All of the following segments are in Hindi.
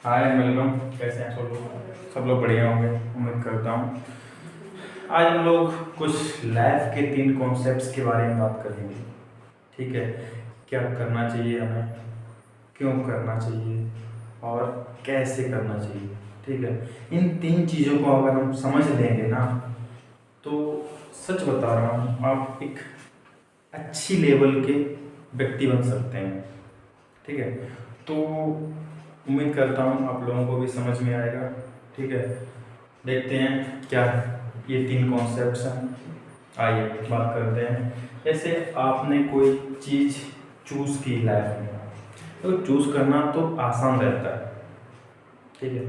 Hi welcome. कैसे हैं सब लोग बढ़िया होंगे उम्मीद करता हूँ। आज हम लोग कुछ लाइफ के 3 कॉन्सेप्ट्स के बारे में बात करेंगे। ठीक है, क्या करना चाहिए हमें, क्यों करना चाहिए और कैसे करना चाहिए। ठीक है, इन 3 चीज़ों को अगर हम समझ लेंगे ना तो सच बता रहा हूँ आप एक अच्छी लेवल के व्यक्ति बन सकते हैं। ठीक है, तो उम्मीद करता हूँ आप लोगों को भी समझ में आएगा। ठीक है, देखते हैं क्या ये 3 कॉन्सेप्ट्स हैं। आइए बात करते हैं। जैसे आपने कोई चीज़ चूज़ की लाइफ में, तो चूज़ करना तो आसान रहता है। ठीक है,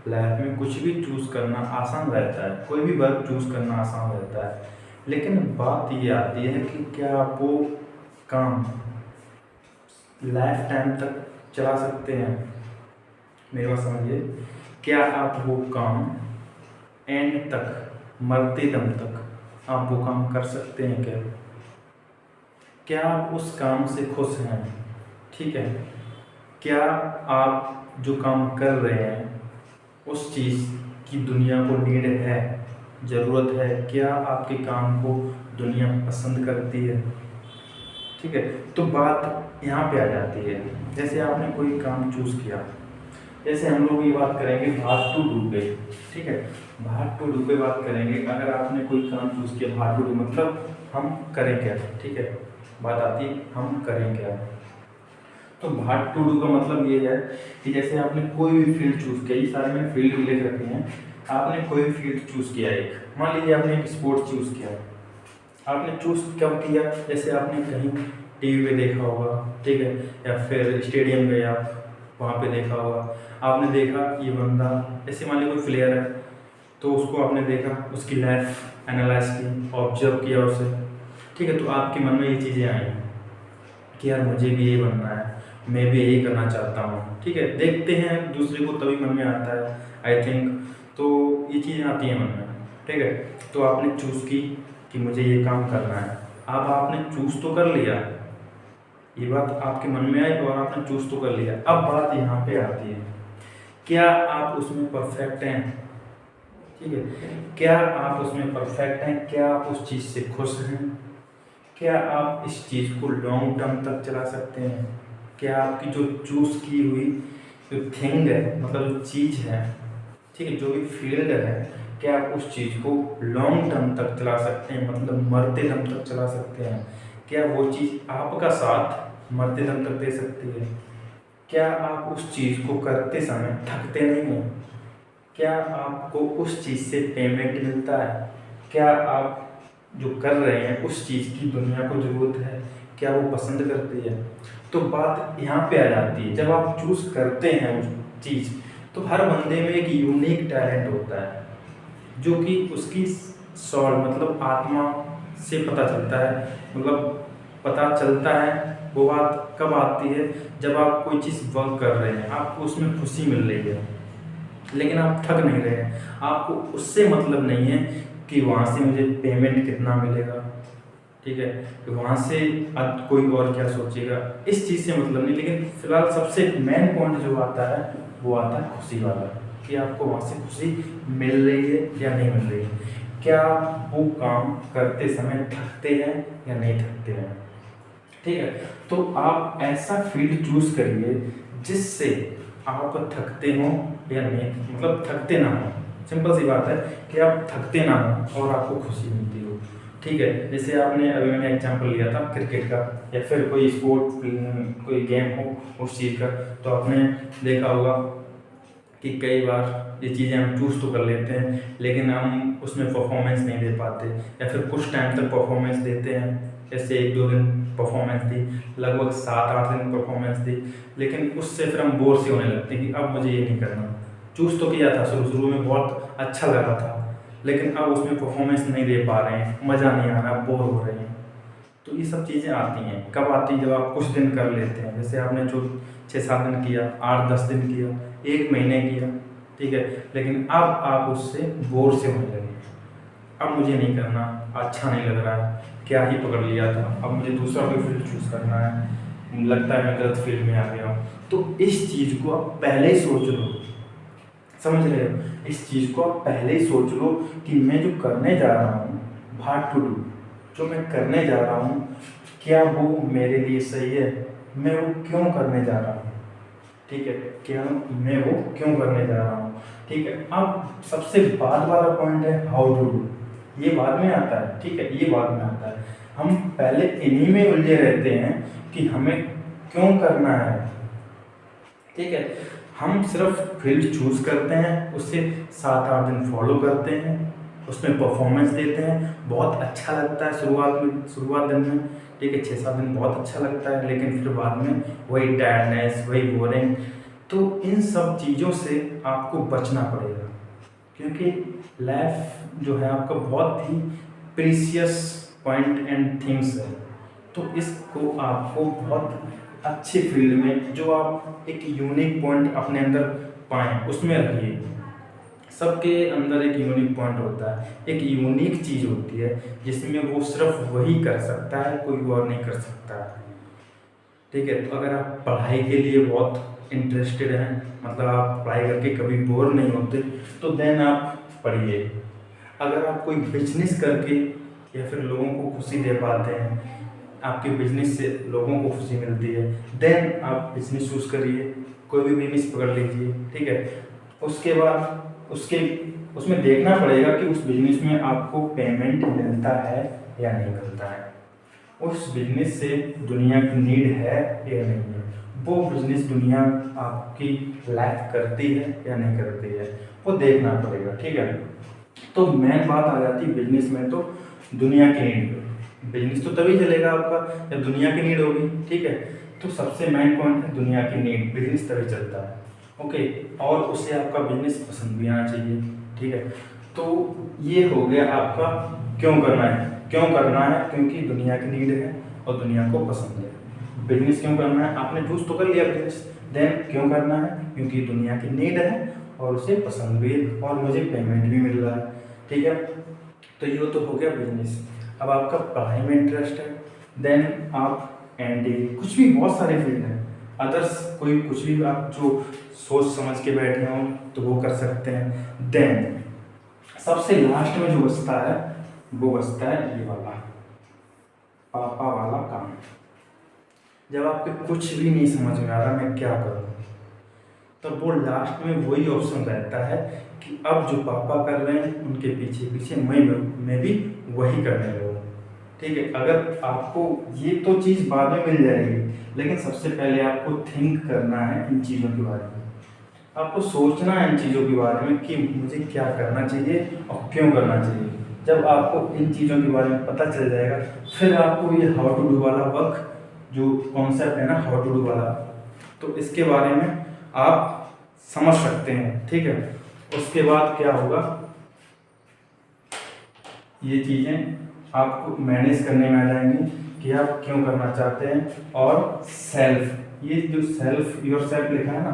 लाइफ में कुछ भी चूज़ करना आसान रहता है, कोई भी वर्क चूज़ करना आसान रहता है। लेकिन बात ये आती है कि क्या आप वो काम लाइफ टाइम तक चला सकते हैं। मेरी बात समझिए, क्या आप वो काम एंड तक, मरते दम तक आप वो काम कर सकते हैं क्या आप उस काम से खुश हैं। ठीक है, क्या आप जो काम कर रहे हैं उस चीज़ की दुनिया को नीड है, ज़रूरत है, क्या आपके काम को दुनिया पसंद करती है। ठीक है, तो बात यहाँ पे आ जाती है। जैसे आपने कोई काम चूज़ किया, जैसे हम लोग ये बात करेंगे भाग टू डू पे। ठीक है, भाग टू डू पे बात करेंगे। अगर आपने कोई काम चूज़ किया, भाग टू डू मतलब हम करें क्या। ठीक है, बात आती है हम करें क्या। तो भाग टू डू का मतलब ये है कि जैसे आपने कोई भी फील्ड चूज़ किया, ये सारे मैंने फील्ड भी लिख रखे हैं। आपने कोई भी फील्ड चूज़ किया, एक मान लीजिए आपने एक स्पोर्ट्स चूज़ किया। आपने चूज़ कब किया, जैसे आपने कहीं टीवी पे देखा होगा। ठीक है, या फिर स्टेडियम गए आप, वहाँ पे देखा होगा। आपने देखा ये बंदा, जैसे मान लीजिए कोई प्लेयर है, तो उसको आपने देखा, उसकी लाइफ एनालाइज की, ऑब्जर्व किया उसे। ठीक है, तो आपके मन में ये चीज़ें आई कि यार मुझे भी ये बनना है, मैं भी यही करना चाहता हूँ। ठीक है, देखते हैं दूसरे को तभी मन में आता है आई थिंक। तो ये चीज़ें आती हैं मन में। ठीक है, तो आपने चूज़ की कि मुझे ये काम करना है। अब आपने चूज़ तो कर लिया, ये बात आपके मन में आई और आपने चूज़ तो कर लिया। अब बात यहाँ पे आती है, क्या आप उसमें परफेक्ट हैं। ठीक है, क्या आप उसमें परफेक्ट हैं, क्या आप उस चीज़ से खुश हैं, क्या आप इस चीज़ को लॉन्ग टर्म तक चला सकते हैं। क्या आपकी जो चूज़ की हुई जो थिंग है, मतलब जो चीज़ है, ठीक है, जो भी फील्ड है, क्या आप उस चीज़ को लॉन्ग टर्म तक चला सकते हैं, मतलब मरते दम तक चला सकते हैं। क्या वो चीज़ आपका साथ मरते दम तक दे सकती है। क्या आप उस चीज़ को करते समय थकते नहीं हैं। क्या आपको उस चीज़ से पेमेंट मिलता है। क्या आप जो कर रहे हैं उस चीज़ की दुनिया को ज़रूरत है, क्या वो पसंद करती है। तो बात यहाँ पे आ जाती है, जब आप चूज़ करते हैं उस चीज़, तो हर बंदे में एक यूनिक टैलेंट होता है जो कि उसकी सॉल मतलब आत्मा से पता चलता है। मतलब पता चलता है वो बात कब आती है, जब आप कोई चीज़ वर्क कर रहे हैं, आपको उसमें खुशी मिल रही है, लेकिन आप थक नहीं रहे हैं। आपको उससे मतलब नहीं है कि वहाँ से मुझे पेमेंट कितना मिलेगा। ठीक है, कि वहाँ से अब कोई और क्या सोचेगा, इस चीज़ से मतलब नहीं। लेकिन फिलहाल सबसे मेन पॉइंट जो आता है वो आता है खुशी वाला, कि आपको वहाँ से खुशी मिल रही है या नहीं मिल रही है। क्या आप वो काम करते समय थकते हैं या नहीं थकते हैं। ठीक है, तो आप ऐसा फील्ड चूज करिए जिससे आप थकते हो या नहीं, मतलब थकते ना हो। सिंपल सी बात है कि आप थकते ना हो और आपको खुशी मिलती हो। ठीक है, जैसे आपने अभी मैंने एग्जांपल लिया था क्रिकेट का, या फिर कोई स्पोर्ट कोई गेम हो उस चीज़ का, तो आपने देखा होगा कि कई बार ये चीज़ें हम चूज़ तो कर लेते हैं लेकिन हम उसमें परफॉर्मेंस नहीं दे पाते, या फिर कुछ टाइम तक परफॉर्मेंस देते हैं, जैसे 1-2 दिन परफॉर्मेंस दी, लगभग 7-8 दिन परफॉर्मेंस दी, लेकिन उससे फिर हम बोर से होने लगते हैं कि अब मुझे ये नहीं करना। चूज़ तो किया था, शुरू शुरू में बहुत अच्छा लगा था, लेकिन अब उसमें परफॉर्मेंस नहीं दे पा रहे हैं, मज़ा नहीं आ रहा, बोर हो रहे हैं। तो ये सब चीज़ें आती हैं, कब आती हैं, जब आप कुछ दिन कर लेते हैं। जैसे आपने जो 6-7 दिन किया, 8-10 दिन किया, 1 महीने किया, ठीक है, लेकिन अब आप उससे बोर से होने लगे। अब मुझे नहीं करना, अच्छा नहीं लग रहा है, क्या ही पकड़ लिया था, अब मुझे दूसरा कोई फील्ड चूज़ करना है। लगता है मैं गलत फील्ड में आ गया हूँ, तो इस चीज़ को आप पहले ही सोच लो। समझ रहे हो? इस चीज़ को आप पहले ही सोच लो कि मैं जो करने जा रहा हूँ, व्हाट टू डू, जो मैं करने जा रहा हूँ क्या वो मेरे लिए सही है, मैं वो क्यों करने जा रहा हूँ, ठीक है, क्या मैं वो क्यों करने जा रहा हूँ, ठीक है। अब सबसे बाद वाला पॉइंट है हाउ टू डू, ये बाद में आता है, ठीक है, ये बाद में आता है। हम पहले इन्हीं में उलझे रहते हैं कि हमें क्यों करना है, ठीक है। हम सिर्फ फील्ड चूज करते हैं, उससे 7-8 दिन फॉलो करते हैं, उसमें परफॉर्मेंस देते हैं, बहुत अच्छा लगता है शुरुआत दिन में, ठीक है, 6-7 दिन बहुत अच्छा लगता है, लेकिन फिर बाद में वही टायर्डनेस, वही बोरिंग। तो इन सब चीज़ों से आपको बचना पड़ेगा, क्योंकि लाइफ जो है आपका बहुत ही प्रीसियस पॉइंट एंड थिंग्स है। तो इसको आपको बहुत अच्छी फील्ड में, जो आप एक यूनिक पॉइंट अपने अंदर पाएँ उसमें रखिए। सबके अंदर एक यूनिक पॉइंट होता है, एक यूनिक चीज़ होती है जिसमें वो सिर्फ वही कर सकता है, कोई और नहीं कर सकता है, ठीक है। तो अगर आप पढ़ाई के लिए बहुत इंटरेस्टेड हैं, मतलब आप पढ़ाई करके कभी बोर नहीं होते, तो देन आप पढ़िए। अगर आप कोई बिजनेस करके या फिर लोगों को खुशी दे पाते हैं, आपके बिजनेस से लोगों को खुशी मिलती है, देन आप बिजनेस चूज करिए, कोई भी बिजनेस पकड़ लीजिए, ठीक है। उसके बाद उसमें देखना पड़ेगा कि उस बिजनेस में आपको पेमेंट मिलता है या नहीं मिलता है, उस बिजनेस से दुनिया की नीड है या नहीं है, वो बिजनेस दुनिया आपकी लाइक करती है या नहीं करती है, वो देखना पड़ेगा, ठीक है। तो मेन बात आ जाती है बिजनेस में, तो दुनिया की नीड, बिजनेस तो तभी चलेगा आपका जब दुनिया की नीड होगी, ठीक है। तो सबसे मेन पॉइंट है दुनिया की नीड, बिजनेस तभी चलता है, ओके। और उससे आपका बिजनेस पसंद भी आना चाहिए, ठीक है। तो ये हो गया आपका क्यों करना है। क्यों करना है? क्योंकि दुनिया की नीड है और दुनिया को पसंद है। बिजनेस क्यों करना है? आपने चूज तो कर लिया बिजनेस, देन क्यों करना है? क्योंकि दुनिया की नीड है और उसे पसंद भी है और मुझे पेमेंट भी मिल रहा है, ठीक है। तो ये तो हो गया बिजनेस। अब आपका पढ़ाई में इंटरेस्ट है, देन आप एनडी कुछ भी, बहुत सारे फील्ड हैं, अदर्स कोई कुछ भी आप जो सोच समझ के बैठे हों तो वो कर सकते हैं। देन सबसे लास्ट में जो बचता है वो बचता है ये वाला पापा वाला काम। जब आपके कुछ भी नहीं समझ में आ रहा मैं क्या करूं, तब वो लास्ट में वही ऑप्शन रहता है कि अब जो पापा कर रहे हैं उनके पीछे पीछे मैं भी वही करने लगूँ, ठीक है। अगर आपको ये तो चीज़ बाद में मिल जाएगी, लेकिन सबसे पहले आपको थिंक करना है इन चीज़ों के बारे में, आपको सोचना है इन चीज़ों के बारे में कि मुझे क्या करना चाहिए और क्यों करना चाहिए। जब आपको इन चीज़ों के बारे में पता चल जाएगा, फिर आपको ये हाउ टू डू वाला वर्क, जो कॉन्सेप्ट है ना हाउ टू डू वाला, तो इसके बारे में आप समझ सकते हैं, ठीक है। उसके बाद क्या होगा, ये चीज़ें आपको मैनेज करने में आ जाएंगी कि आप क्यों करना चाहते हैं। और सेल्फ, ये जो सेल्फ योर सेल्फ लिखा है ना,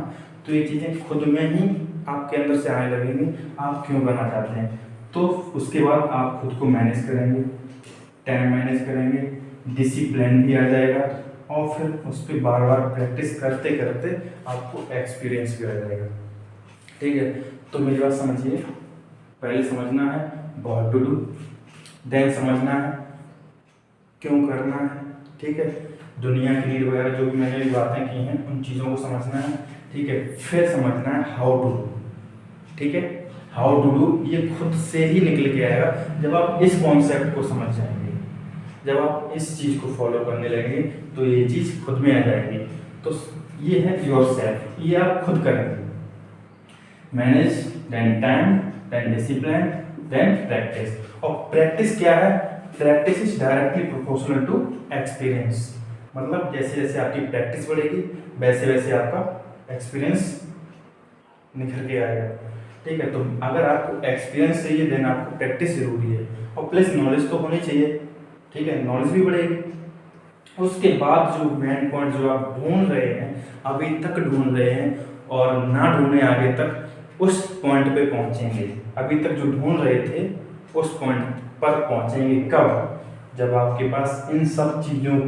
तो ये चीज़ें खुद में ही आपके अंदर से आने लगेंगी, आप क्यों करना चाहते हैं। तो उसके बाद आप खुद को मैनेज करेंगे, टाइम मैनेज करेंगे, डिसिप्लिन भी आ जाएगा, और फिर उस पर बार बार प्रैक्टिस करते करते आपको एक्सपीरियंस भी आ जाएगा, ठीक है। तो मेरी बात समझिए, पहले समझना है व्हाट टू डू, देन समझना है क्यों करना है, ठीक है। दुनिया की नीड वगैरह जो भी मैंने भी बातें की हैं उन चीज़ों को समझना है, ठीक है। फिर समझना है हाउ टू डू, ठीक है। हाउ टू डू ये खुद से ही निकल के आएगा जब आप इस कॉन्सेप्ट को समझ जाएंगे, जब आप इस चीज़ को फॉलो करने लगेंगे तो ये चीज़ खुद में आ जाएगी। तो ये है योर सेल्फ, ये आप खुद करेंगे, manage, then time, then discipline, then practice. और प्रैक्टिस क्या है? Practice is directly proportional to experience, मतलब जैसे जैसे आपकी प्रैक्टिस बढ़ेगी वैसे वैसे आपका एक्सपीरियंस निखर के आएगा, ठीक है। तो अगर आपको एक्सपीरियंस चाहिए देन आपको प्रैक्टिस जरूरी है, और प्लस नॉलेज तो होनी चाहिए, ठीक है, नॉलेज भी बढ़ेगी। उसके बाद जो मेन पॉइंट जो आप ढूंढ रहे हैं, अभी तक ढूंढ रहे हैं और ना ढूंढे आगे तक, उस पॉइंट पे पहुंचेंगे। अभी तक जो ढूंढ रहे थे उस पॉइंट पर पहुंचेंगे कब? जब आपके पास इन सब चीज़ों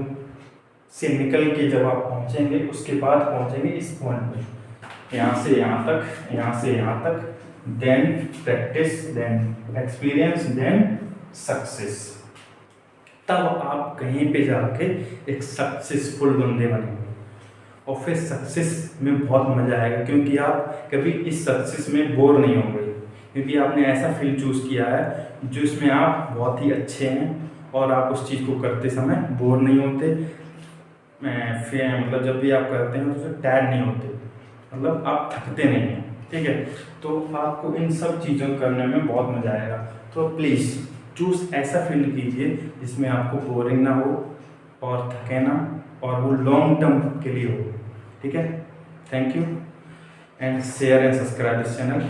से निकल के जब आप पहुंचेंगे, उसके बाद पहुंचेंगे इस पॉइंट पे, यहाँ से यहाँ तक, यहाँ से यहाँ तक, then practice, then experience, then success. तब आप कहीं पे जाके एक सक्सेसफुल बंदे बनेंगे और फिर सक्सेस में बहुत मज़ा आएगा, क्योंकि आप कभी इस सक्सेस में बोर नहीं होंगे, क्योंकि आपने ऐसा फील्ड चूज़ किया है जिसमें आप बहुत ही अच्छे हैं और आप उस चीज़ को करते समय बोर नहीं होते। फिर मतलब जब भी आप करते हैं तो उससे टायर्ड नहीं होते, मतलब आप थकते नहीं हैं, ठीक है। तो आपको इन सब चीज़ों करने में बहुत मज़ा आएगा। तो प्लीज़ चूज़ ऐसा फील्ड कीजिए जिसमें आपको बोरिंग ना हो और थके ना, और वो लॉन्ग टर्म के लिए हो, ठीक है। Thank you and share and subscribe this channel.